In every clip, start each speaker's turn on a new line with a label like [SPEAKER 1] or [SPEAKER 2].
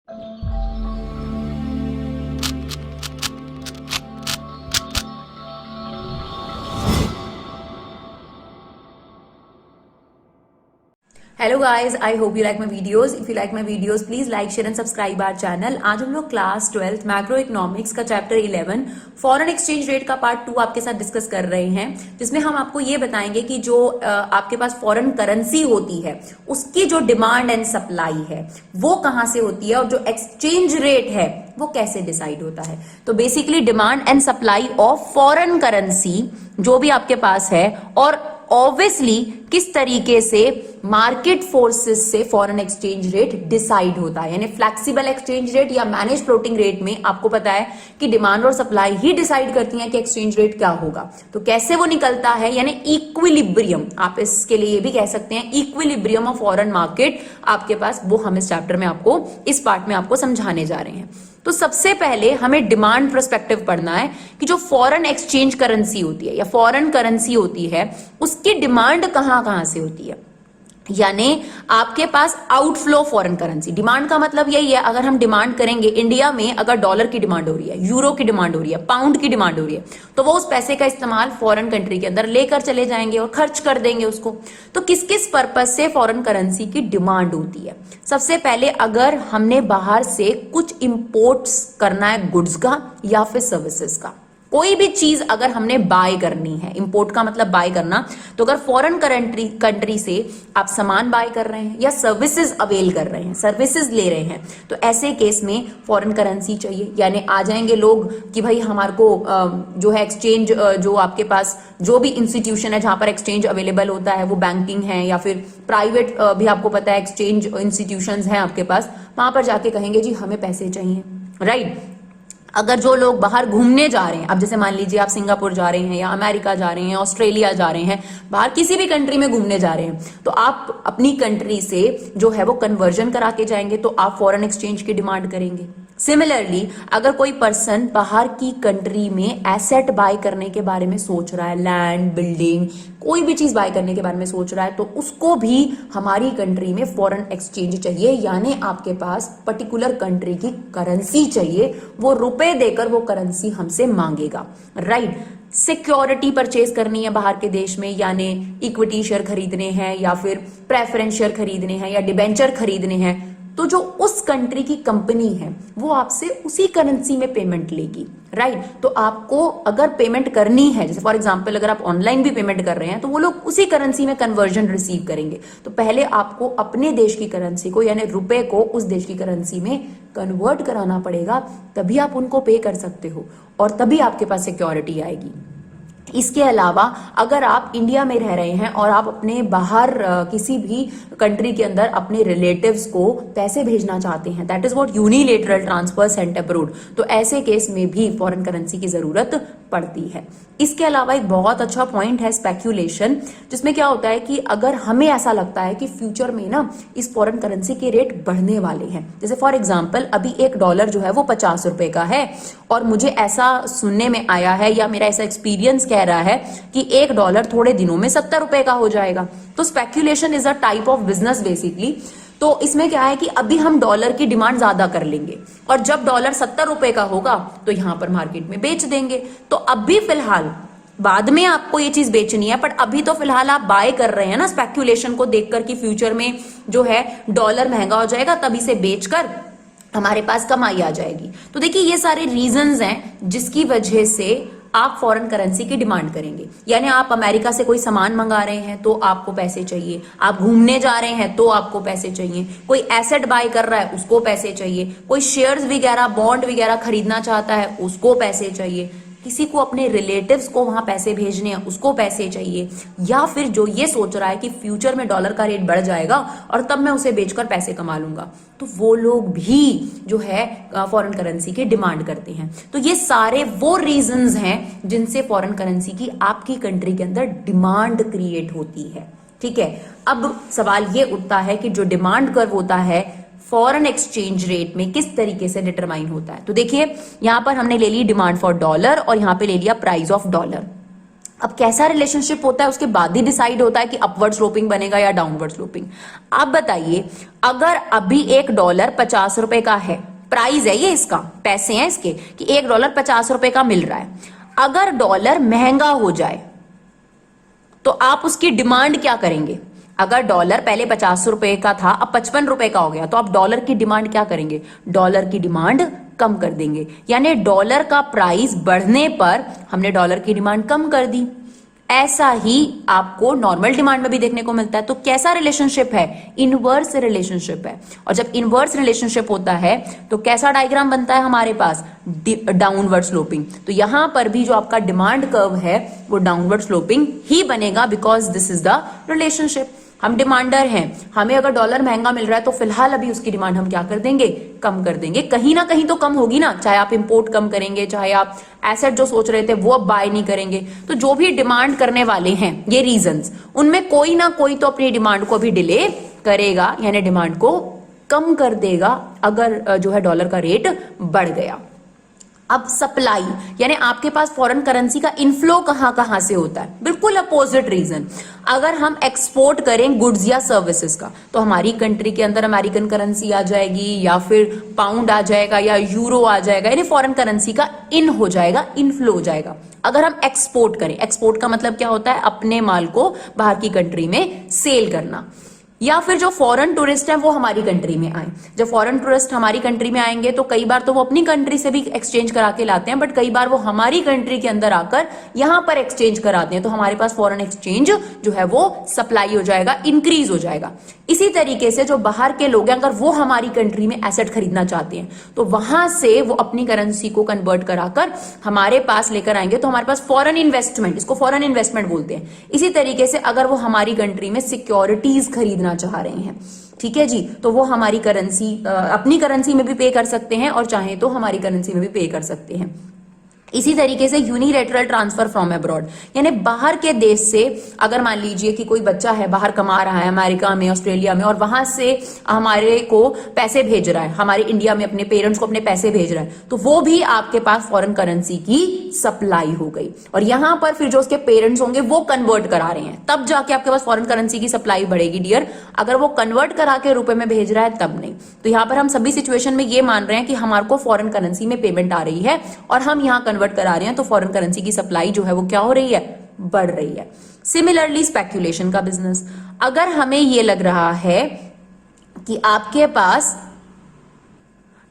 [SPEAKER 1] Hello guys, I hope you like my videos. If you like my videos please like share and subscribe our channel. आज हम लोग class 12 macroeconomics का chapter 11 foreign exchange rate का part 2 आपके साथ discuss कर रहे हैं, जिसमें हम आपको ये बताएंगे कि जो आपके पास फॉरेन करेंसी होती है उसकी जो डिमांड एंड सप्लाई है वो कहां से होती है और जो एक्सचेंज रेट है वो कैसे डिसाइड होता है। तो basically demand and supply of foreign currency जो भी आपके पास है, और ऑब्वियसली किस तरीके से मार्केट फोर्सेस से फॉरेन एक्सचेंज रेट डिसाइड होता है, यानी फ्लेक्सिबल एक्सचेंज रेट या मैनेज फ्लोटिंग रेट में आपको पता है कि डिमांड और सप्लाई ही डिसाइड करती हैं कि एक्सचेंज रेट क्या होगा। तो कैसे वो निकलता है, यानी इक्विलिब्रियम, आप इसके लिए ये भी कह सकते हैं इक्विलिब्रियम ऑफ फॉरेन मार्केट आपके पास, वो हम इस चैप्टर में आपको, इस पार्ट में आपको समझाने जा रहे हैं। तो सबसे पहले हमें डिमांड पर्सपेक्टिव पढ़ना है कि जो फॉरेन एक्सचेंज करेंसी होती है या फॉरेन करेंसी होती है उसकी डिमांड कहां कहां से होती है। यानी आपके पास आउटफ्लो फॉरेन करेंसी, डिमांड का मतलब यही है, अगर हम डिमांड करेंगे इंडिया में, अगर डॉलर की डिमांड हो रही है, यूरो की डिमांड हो रही है, पाउंड की डिमांड हो रही है, तो वो उस पैसे का इस्तेमाल फॉरेन कंट्री के अंदर लेकर चले जाएंगे और खर्च कर देंगे उसको। तो किस किस पर्पज से फॉरेन करेंसी की डिमांड होती है। सबसे पहले अगर हमने बाहर से कुछ इंपोर्ट्स करना है गुड्स का या फिर सर्विसेज का, कोई भी चीज अगर हमने बाय करनी है, इंपोर्ट का मतलब बाय करना, तो अगर फॉरेन कंट्री से आप सामान बाय कर रहे हैं या सर्विसेज अवेल कर रहे हैं, सर्विसेज ले रहे हैं, तो ऐसे केस में फॉरेन करेंसी चाहिए। यानी आ जाएंगे लोग कि भाई हमारे को जो है एक्सचेंज, जो आपके पास जो भी इंस्टीट्यूशन है जहां पर एक्सचेंज अवेलेबल होता है, वो बैंकिंग है या फिर प्राइवेट भी आपको पता है एक्सचेंज इंस्टीट्यूशंस हैं आपके पास, वहां पर जाके कहेंगे जी हमें पैसे चाहिए, राइट। अगर जो लोग बाहर घूमने जा रहे हैं, अब जैसे मान लीजिए आप सिंगापुर जा रहे हैं या अमेरिका जा रहे हैं, ऑस्ट्रेलिया जा रहे हैं, बाहर किसी भी कंट्री में घूमने जा रहे हैं, तो आप अपनी कंट्री से जो है वो कन्वर्जन करा के जाएंगे, तो आप फॉरेन एक्सचेंज की डिमांड करेंगे। सिमिलरली अगर कोई पर्सन बाहर की कंट्री में एसेट बाय करने के बारे में सोच रहा है, लैंड, बिल्डिंग, कोई भी चीज बाय करने के बारे में सोच रहा है, तो उसको भी हमारी कंट्री में फॉरेन एक्सचेंज चाहिए, यानी आपके पास पर्टिकुलर कंट्री की करेंसी चाहिए, वो रुपए देकर वो करेंसी हमसे मांगेगा, राइट। सिक्योरिटी परचेज करनी है बाहर के देश में, यानी इक्विटी शेयर खरीदने हैं या फिर प्रेफरेंस शेयर खरीदने हैं या डिबेंचर खरीदने हैं, तो जो उस कंट्री की कंपनी है वो आपसे उसी करेंसी में पेमेंट लेगी, राइट। तो आपको अगर पेमेंट करनी है, जैसे फॉर एग्जांपल अगर आप ऑनलाइन भी पेमेंट कर रहे हैं, तो वो लोग उसी करेंसी में कन्वर्जन रिसीव करेंगे। तो पहले आपको अपने देश की करेंसी को, यानी रुपए को, उस देश की करेंसी में कन्वर्ट कराना पड़ेगा, तभी आप उनको पे कर सकते हो और तभी आपके पास सिक्योरिटी आएगी। इसके अलावा अगर आप इंडिया में रह रहे हैं और आप अपने बाहर किसी भी कंट्री के अंदर अपने रिलेटिव्स को पैसे भेजना चाहते हैं, that is what unilateral transfer sent abroad, तो ऐसे केस में भी फॉरेन करेंसी की जरूरत पड़ती है। इसके अलावा एक बहुत अच्छा पॉइंट है स्पेक्यूलेशन, जिसमें क्या होता है कि अगर हमें ऐसा लगता है कि फ्यूचर में ना इस फॉरेन करेंसी के रेट बढ़ने वाले हैं, जैसे फॉर एग्जांपल अभी $1 जो है वो 50 रुपए का है, और मुझे ऐसा सुनने में आया है या मेरा ऐसा एक्सपीरियंस कह रहा है कि $1 थोड़े दिनों में 70 रुपए का हो जाएगा। तो speculation is a type of business basically. तो इसमें क्या है कि अभी हम डॉलर की डिमांड ज्यादा कर लेंगे और जब डॉलर 70 रुपए का होगा तो यहां पर मार्केट में बेच देंगे। तो अभी फिलहाल, बाद में आपको ये चीज बेचनी है, बट अभी तो फिलहाल आप बाय कर रहे हैं ना स्पेक्यूलेशन को देखकर कि फ्यूचर में जो है डॉलर महंगा हो जाएगा, तब इसे बेचकर हमारे पास कमाई आ जाएगी। तो देखिए ये सारे रीजंस हैं जिसकी वजह से आप फॉरेन करेंसी की डिमांड करेंगे। यानी आप अमेरिका से कोई सामान मंगा रहे हैं तो आपको पैसे चाहिए, आप घूमने जा रहे हैं तो आपको पैसे चाहिए, कोई एसेट बाय कर रहा है उसको पैसे चाहिए, कोई शेयर्स वगैरह, बॉन्ड वगैरह खरीदना चाहता है उसको पैसे चाहिए, किसी को अपने रिलेटिव्स को वहां पैसे भेजने हैं उसको पैसे चाहिए, या फिर जो ये सोच रहा है कि फ्यूचर में डॉलर का रेट बढ़ जाएगा और तब मैं उसे बेचकर पैसे कमा लूंगा, तो वो लोग भी जो है फॉरेन करेंसी की डिमांड करते हैं। तो ये सारे वो रीजंस हैं जिनसे फॉरेन करेंसी की आपकी कंट्री के अंदर डिमांड क्रिएट होती है, ठीक है। अब सवाल ये उठता है कि जो डिमांड कर्व होता है फॉरेन एक्सचेंज रेट में किस तरीके से डिटरमाइन होता है। तो देखिए यहां पर हमने ले ली डिमांड फॉर डॉलर और यहां पे ले लिया प्राइस ऑफ डॉलर। अब कैसा रिलेशनशिप होता है उसके बाद ही डिसाइड होता है कि अपवर्ड स्लोपिंग बनेगा या डाउनवर्ड स्लोपिंग। आप बताइए, अगर अभी $1 50 का है, प्राइस है ये, इसका पैसे हैं इसके कि $1 50 का मिल रहा है, अगर डॉलर महंगा हो जाए तो आप उसकी डिमांड क्या करेंगे? अगर डॉलर पहले ₹50 का था, अब ₹55 का हो गया, तो आप डॉलर की डिमांड क्या करेंगे? डॉलर की डिमांड कम कर देंगे। यानी डॉलर का प्राइस बढ़ने पर हमने डॉलर की डिमांड कम कर दी। ऐसा ही आपको नॉर्मल डिमांड में भी देखने को मिलता है। तो कैसा रिलेशनशिप है? इनवर्स रिलेशनशिप है। और जब इनवर्स रिलेशनशिप होता है तो कैसा डायग्राम बनता है हमारे पास? Downward sloping. तो यहां पर भी जो आपका डिमांड कर्व है वो डाउनवर्ड स्लोपिंग ही बनेगा, because this is the relationship. हम डिमांडर हैं, हमें अगर डॉलर महंगा मिल रहा है तो फिलहाल अभी उसकी डिमांड हम क्या कर देंगे? कम कर देंगे। कहीं ना कहीं तो कम होगी ना, चाहे आप इंपोर्ट कम करेंगे, चाहे आप एसेट जो सोच रहे थे वो अब बाय नहीं करेंगे। तो जो भी डिमांड करने वाले हैं ये रीजंस, उनमें कोई ना कोई तो अपनी डिमांड को भी डिले करेगा, यानी डिमांड को कम कर देगा अगर जो है डॉलर का रेट बढ़ गया। अब सप्लाई, यानी आपके पास फॉरेन करेंसी का इनफ्लो कहां कहां से होता है? बिल्कुल अपोजिट रीजन। अगर हम एक्सपोर्ट करें गुड्स या सर्विसेज का तो हमारी कंट्री के अंदर अमेरिकन करेंसी आ जाएगी, या फिर पाउंड आ जाएगा, या यूरो आ जाएगा, यानी फॉरेन करेंसी का इन हो जाएगा, इनफ्लो हो जाएगा। अगर हम एक्सपोर्ट करें, एक्सपोर्ट का मतलब क्या होता है? अपने माल को बाहर की कंट्री में सेल करना। या फिर जो फॉरेन टूरिस्ट है वो हमारी कंट्री में आए। जब फॉरेन टूरिस्ट हमारी कंट्री में आएंगे तो कई बार तो वो अपनी कंट्री से भी एक्सचेंज करा के लाते हैं, बट कई बार वो हमारी कंट्री के अंदर आकर यहां पर एक्सचेंज कराते हैं। तो हमारे पास फॉरेन एक्सचेंज जो है वो सप्लाई हो जाएगा, इंक्रीज हो जाएगा। इसी तरीके से जो बाहर के लोग हैं, अगर वो हमारी कंट्री में एसेट खरीदना चाहते हैं तो वहां से वो अपनी करेंसी को कन्वर्ट कराकर हमारे पास लेकर आएंगे, तो हमारे पास फॉरेन इन्वेस्टमेंट, इसको फॉरेन इन्वेस्टमेंट बोलते हैं। इसी तरीके से अगर वो हमारी कंट्री में सिक्योरिटीज खरीदना चाह रहे हैं, ठीक है जी, तो वो हमारी करेंसी, अपनी करेंसी में भी पे कर सकते हैं और चाहे तो हमारी करेंसी में भी पे कर सकते हैं। इसी तरीके से यूनिलेटरल ट्रांसफर फ्रॉम अब्रॉड, यानी बाहर के देश से अगर मान लीजिए कि कोई बच्चा है बाहर कमा रहा है, अमेरिका में, ऑस्ट्रेलिया में, और वहां से हमारे को पैसे भेज रहा है, हमारे इंडिया में अपने पेरेंट्स को अपने पैसे भेज रहा है, तो वो भी आपके पास फॉरेन करेंसी की सप्लाई हो गई। और यहां पर फिर जो उसके पेरेंट्स होंगे वो कन्वर्ट करा रहे हैं, तब जाके आपके पास फॉरेन करेंसी की सप्लाई बढ़ेगी डियर। अगर वो कन्वर्ट करा के रुपए में भेज रहा है तब नहीं। तो यहां पर हम सभी सिचुएशन में ये मान रहे हैं कि हमारे को फॉरेन करेंसी में पेमेंट आ रही है और हम यहां कन्वर्ट करा रहे हैं, तो फॉरेन करेंसी की सप्लाई जो है वो क्या हो रही है? बढ़ रही है। सिमिलरली स्पेक्यूलेशन का बिजनेस, अगर हमें ये लग रहा है कि आपके पास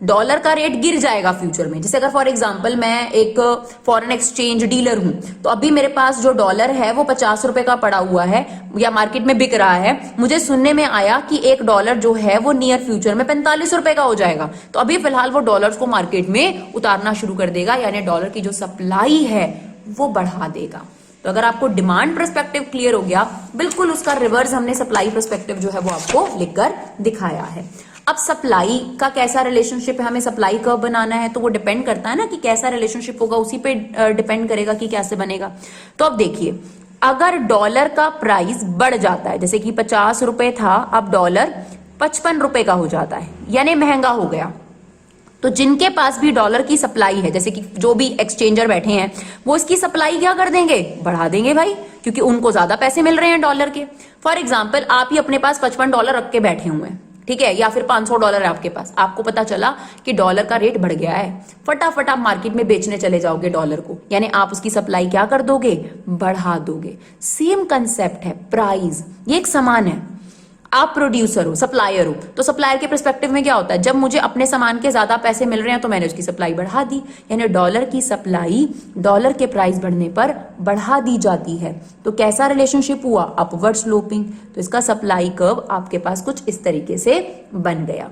[SPEAKER 1] डॉलर का रेट गिर जाएगा फ्यूचर में, जैसे अगर फॉर एग्जांपल मैं एक फॉरेन एक्सचेंज डीलर हूं, तो अभी मेरे पास जो डॉलर है वो $50 का पड़ा हुआ है या मार्केट में बिक रहा है, मुझे सुनने में आया कि $1 जो है वो नियर फ्यूचर में $45 का हो जाएगा, तो अभी फिलहाल वो डॉलर्स को मार्केट में उतारना शुरू कर देगा, यानी डॉलर की जो सप्लाई है वो बढ़ा देगा। तो अगर आपको डिमांड पर्सपेक्टिव क्लियर हो गया, बिल्कुल उसका रिवर्स हमने सप्लाई पर्सपेक्टिव जो है वो आपको लिखकर दिखाया है। अब सप्लाई का कैसा रिलेशनशिप है, हमें सप्लाई कर्व बनाना है, तो वो डिपेंड करता है ना कि कैसा रिलेशनशिप होगा, उसी पे डिपेंड करेगा कि कैसे बनेगा। तो अब देखिए, अगर डॉलर का प्राइस बढ़ जाता है, जैसे कि $50 था, अब डॉलर $55 का हो जाता है, यानी महंगा हो गया, तो जिनके पास भी डॉलर की सप्लाई है, जैसे कि जो भी एक्सचेंजर बैठे हैं, वो इसकी सप्लाई क्या कर देंगे? बढ़ा देंगे भाई, क्योंकि उनको ज्यादा पैसे मिल रहे हैं डॉलर के। फॉर एग्जाम्पल, आप ही अपने पास $55 रख के बैठे हुए हैं, ठीक है, या फिर $500 है आपके पास, आपको पता चला कि डॉलर का रेट बढ़ गया है, फटाफट आप मार्केट में बेचने चले जाओगे डॉलर को, यानी आप उसकी सप्लाई क्या कर दोगे? बढ़ा दोगे। सेम कंसेप्ट है, प्राइस ये एक समान है। आप प्रोड्यूसर हो, सप्लायर हो, तो सप्लायर के पर्सपेक्टिव में क्या होता है? जब मुझे अपने सामान के ज्यादा पैसे मिल रहे हैं तो मैंने उसकी सप्लाई बढ़ा दी, यानी डॉलर की सप्लाई डॉलर के प्राइस बढ़ने पर बढ़ा दी जाती है। तो कैसा रिलेशनशिप हुआ? Upward sloping. तो इसका सप्लाई कर्व आपके पास कुछ इस तरीके से बन गया,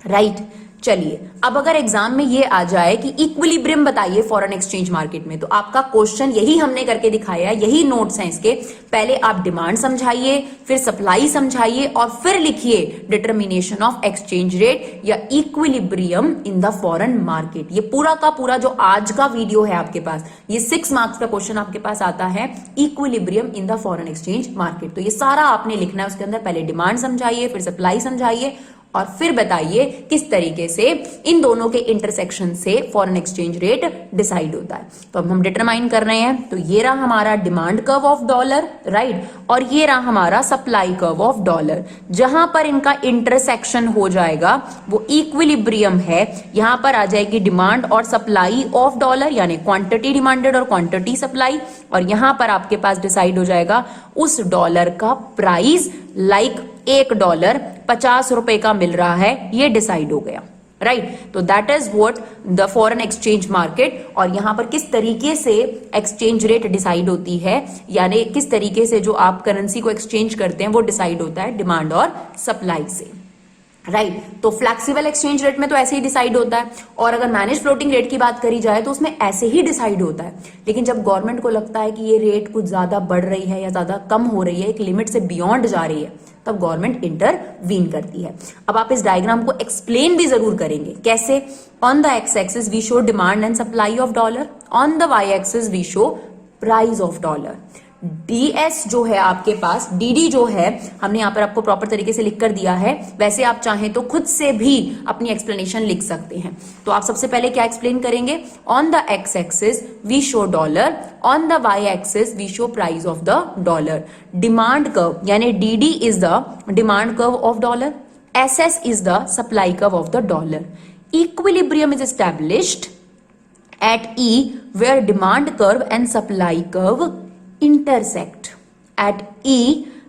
[SPEAKER 1] राइट। चलिए, अब अगर एग्जाम में ये आ जाए कि इक्विलिब्रियम बताइए फॉरेन एक्सचेंज मार्केट में, तो आपका क्वेश्चन यही हमने करके दिखाया है, यही नोट्स हैं इसके। पहले आप डिमांड समझाइए, फिर सप्लाई समझाइए, और फिर लिखिए डिटर्मिनेशन ऑफ एक्सचेंज रेट या equilibrium in the foreign market. ये पूरा का पूरा जो आज का वीडियो है आपके पास, ये 6 मार्क्स का क्वेश्चन आपके पास आता है, equilibrium in the foreign exchange market. तो ये सारा आपने लिखना है, उसके अंदर पहले डिमांड समझाइए, फिर सप्लाई समझाइए और फिर बताइए किस तरीके से इन दोनों के इंटरसेक्शन से फॉरेन एक्सचेंज रेट डिसाइड होता है। तो अब हम डिटरमाइन कर रहे हैं। तो ये रहा हमारा demand curve of dollar, right, और ये रहा हमारा सप्लाई कर्व ऑफ डॉलर। जहां पर इनका इंटरसेक्शन हो जाएगा वो इक्विलिब्रियम है। यहां पर आ जाएगी डिमांड और सप्लाई ऑफ डॉलर, यानी क्वांटिटी डिमांडेड और क्वांटिटी सप्लाई, और यहां पर आपके पास डिसाइड हो जाएगा उस डॉलर का प्राइस, लाइक $1 50 रुपए का मिल रहा है, ये डिसाइड हो गया, राइट। तो that is what the foreign exchange market. और यहां पर किस तरीके से एक्सचेंज रेट डिसाइड होती है, यानी किस तरीके से जो आप करेंसी को एक्सचेंज करते हैं वो डिसाइड होता है डिमांड और सप्लाई से, राइट। तो फ्लेक्सिबल एक्सचेंज रेट में तो ऐसे ही डिसाइड होता है, और अगर मैनेज फ्लोटिंग रेट की बात करी जाए तो उसमें ऐसे ही डिसाइड होता है। लेकिन जब गवर्नमेंट को लगता है कि ये रेट कुछ ज्यादा बढ़ रही है या ज्यादा कम हो रही है, एक लिमिट से बियॉन्ड जा रही है, तब गवर्नमेंट इंटरवीन करती है। अब आप इस डायग्राम को एक्सप्लेन भी जरूर करेंगे, कैसे? On the X axis we show demand and supply of dollar, on the Y axis we show price of dollar. DS जो है आपके पास, डीडी जो है हमने यहां पर आपको प्रॉपर तरीके से लिख कर दिया है, वैसे आप चाहें तो खुद से भी अपनी एक्सप्लेनेशन लिख सकते हैं। तो आप सबसे पहले क्या एक्सप्लेन करेंगे? On the X axis we show dollar, on the Y axis we show price of the dollar. Demand curve यानी DD is the demand curve of dollar, SS is the supply curve of the dollar. Equilibrium is established at E where demand curve and supply curve intersect. At E,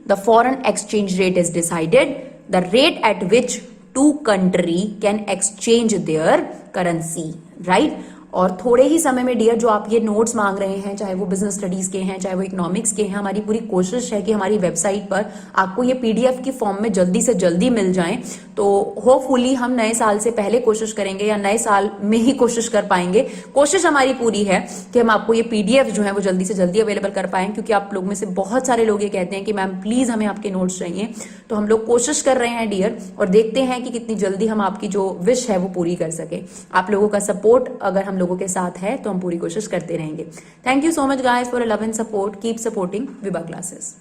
[SPEAKER 1] the foreign exchange rate is decided, the rate at which two country can exchange their currency, right? और थोड़े ही समय में dear जो आप ये notes मांग रहे हैं, चाहे वो बिजनेस स्टडीज के हैं चाहे वो इकोनॉमिक्स के हैं, हमारी पूरी कोशिश है कि हमारी वेबसाइट पर आपको ये पीडीएफ की फॉर्म में जल्दी से जल्दी मिल जाएं। तो होपफुली हम नए साल से पहले कोशिश करेंगे या नए साल में ही कोशिश कर पाएंगे। कोशिश हमारी पूरी है कि हम आपको ये पीडीएफ जो है वो जल्दी से जल्दी अवेलेबल कर पाएं, क्योंकि आप लोग में से बहुत सारे लोग ये कहते हैं कि मैम प्लीज हमें आपके नोट्स चाहिए। तो हम लोग कोशिश कर रहे हैं डियर, और देखते हैं कि कितनी जल्दी हम आपकी जो विश है वो पूरी कर सके। आप लोगों का सपोर्ट अगर हम लोगों के साथ है तो हम पूरी कोशिश करते रहेंगे। Thank you so much guys for love and support. Keep supporting Vibha classes.